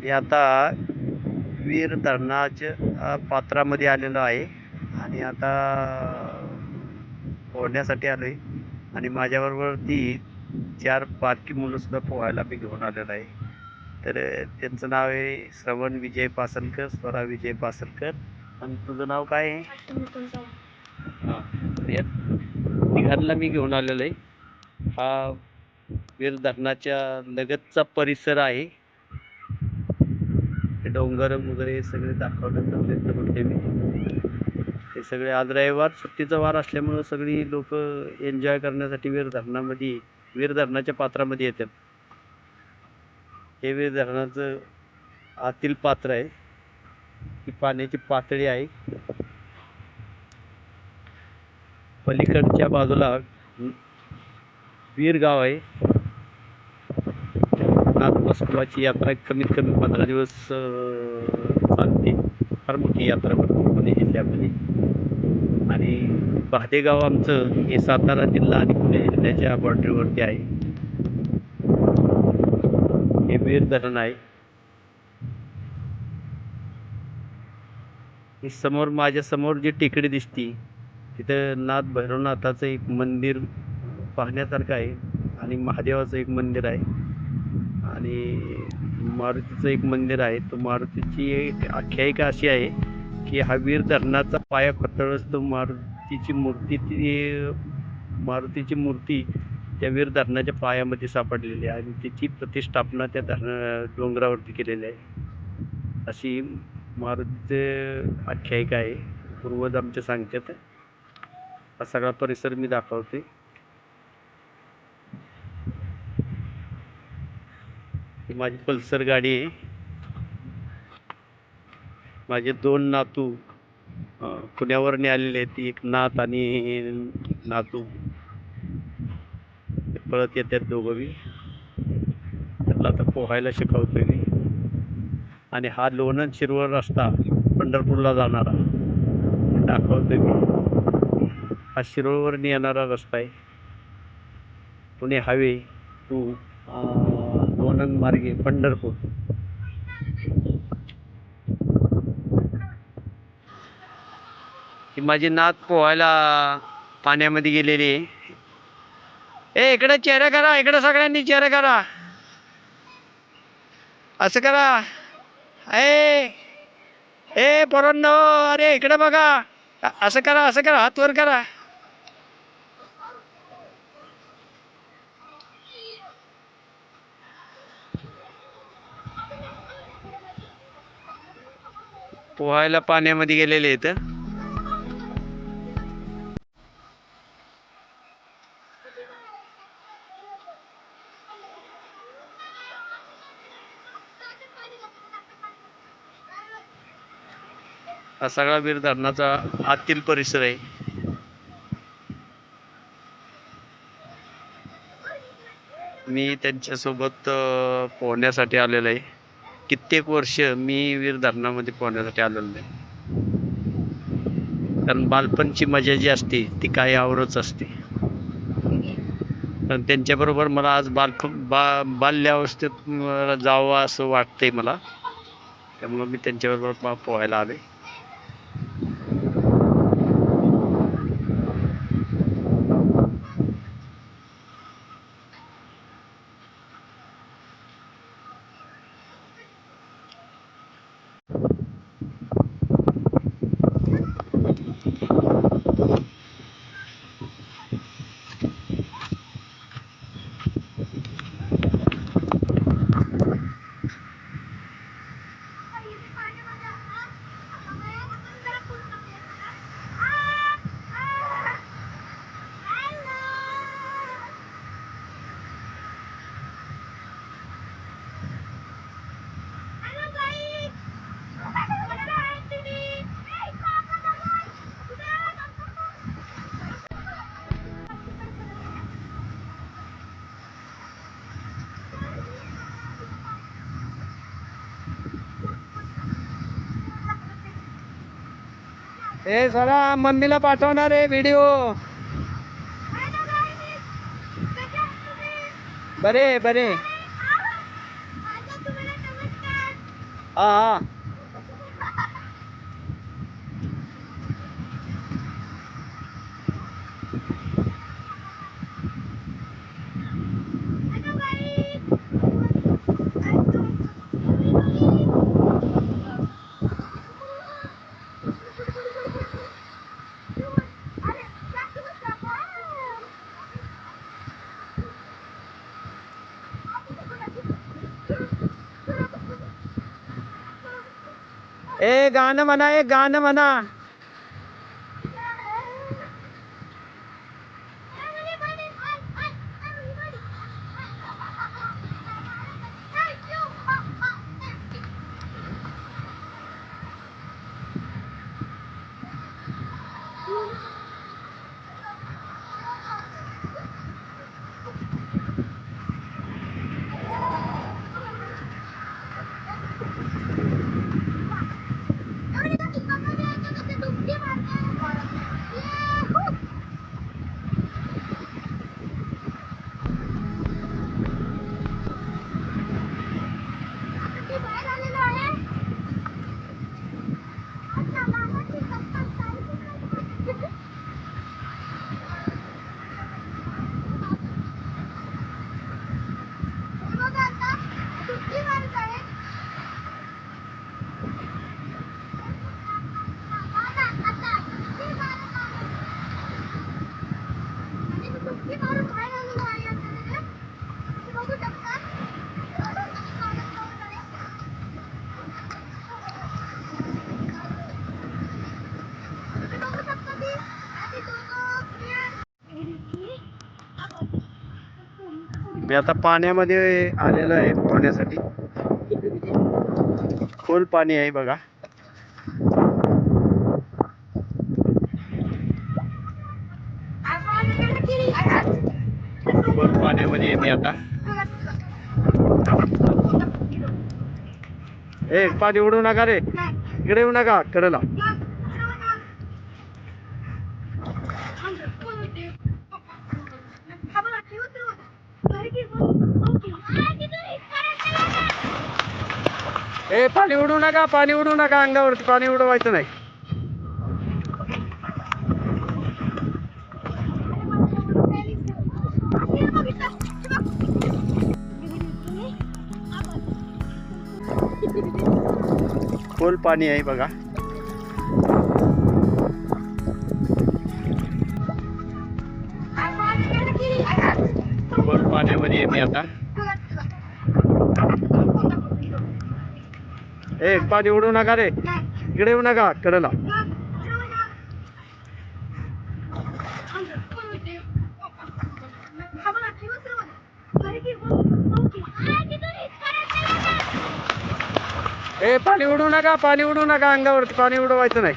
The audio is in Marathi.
मी आता वीर धरणाच्या पात्रामध्ये आलेलो आहे आणि आता पोहण्यासाठी आलोय आणि माझ्याबरोबर ती 4 बारकी मुलं सुद्धा पोहायला मी घेऊन आलेलो आहे. तर त्यांचं नाव आहे श्रवण विजय पासलकर, स्वरा विजय पासलकर. आणि तुझं नाव काय आहे? हां. तर या तिघांना मी घेऊन आलेलो आहे. हा वीर धरणाच्या लगतचा परिसर आहे. ते डोंगर वगैरे सगळे दाखवण्याचा प्रयत्न करते मी. हे सगळे आज रविवार सुट्टीचा वार असल्यामुळं सगळी लोक एन्जॉय करण्यासाठी वीर धरणाच्या पात्रामध्ये येतात. हे वीर धरणाचं आतील पात्र आहे. ही पाण्याची पातळी आहे. पलीकडच्या बाजूला वीर गाव आहे. नाथबसवाची यात्रा कमीत कमी 15 दिवस चालते. फार मोठी यात्रा भरते पुणे जिल्ह्यामध्ये. आणि भादेगाव आमचं हे सातारा जिल्हा आणि पुणे जिल्ह्याच्या बॉर्डरवरती आहे. हे वीर धरण आहे. ही समोर माझ्या समोर जी टेकडी दिसती तिथं भैरवनाथाचं एक मंदिर पाहण्यासारखं आहे आणि महादेवाचं एक मंदिर आहे आणि मारुतीचं एक मंदिर आहे. तो मारुतीची एक आख्यायिका अशी आहे की हा वीर धरणाचा पाया खतळच तो मारुतीची मूर्ती त्या वीर धरणाच्या पायामध्ये सापडलेली आहे आणि तिची प्रतिष्ठापना त्या डोंगरावरती केलेली आहे. अशी मारुतीचे आख्यायिका आहे. पूर्वज आमचे सांगतात. हा सगळा परिसर मी दाखवते. ही माझी पल्सर गाडी आहे. माझे 2 नातू पुण्यावरने आलेले आहेत. एक नात आणि नातू पळत येतात दोघंही. त्याला आता पोहायला शिकवतोय मी. आणि हा लोणंद शिरवळ रस्ता पंढरपूरला जाणारा दाखवतोय मी. हा शिरोळवरने येणारा रस्ता आहे. पुणे हायवे टू लोणंद मार्गे पंढरपूर. ही माझी नात पोहायला पाण्यामध्ये गेलेली आहे. इकडे चेहरा करा, इकडे सगळ्यांनी चेहरा करा, असं करा. ए ए पोरांनो, अरे इकडे बघा, असं करा, असं करा, हात वर करा. पोहायला पाण्यामध्ये गेलेले आहेत. हा सगळा वीर धरणाचा आतील परिसर आहे. मी त्यांच्यासोबत पोहण्यासाठी आलेलो आहे. कित्येक वर्ष मी वीर धरणामध्ये पोहण्यासाठी आलेलो आहे. कारण बालपणची मजा जी असते ती काही आवरच असते. कारण त्यांच्याबरोबर मला आज बाल्यावस्थेत जावं असं वाटतंय मला. त्यामुळं मी त्यांच्याबरोबर पोहायला आले. जरा मम्मीला पाठवणार आहे व्हिडिओ. बरे बरे. हा हा. ए गाणं म्हणा, ए गाणं म्हणा. मी आता पाण्यामध्ये आलेलो आहे पोहण्यासाठी. खोल पाणी आहे बघा. खोल पाण्यामध्ये मी आता. ए पाणी उडू नका रे, इकडे येऊ नका कडेला. ए पाणी उडू नका, पाणी उडू नका, अंगावरती पाणी उडवायचं नाही. खोल पाणी आहे बघा. खोल पाण्यामध्ये मी आता. ए पाणी उडू नका रे, इकडे येऊ नका कडेला. ए पाणी उडू नका, पाणी उडू नका, अंगावरती पाणी उडवायचं नाही.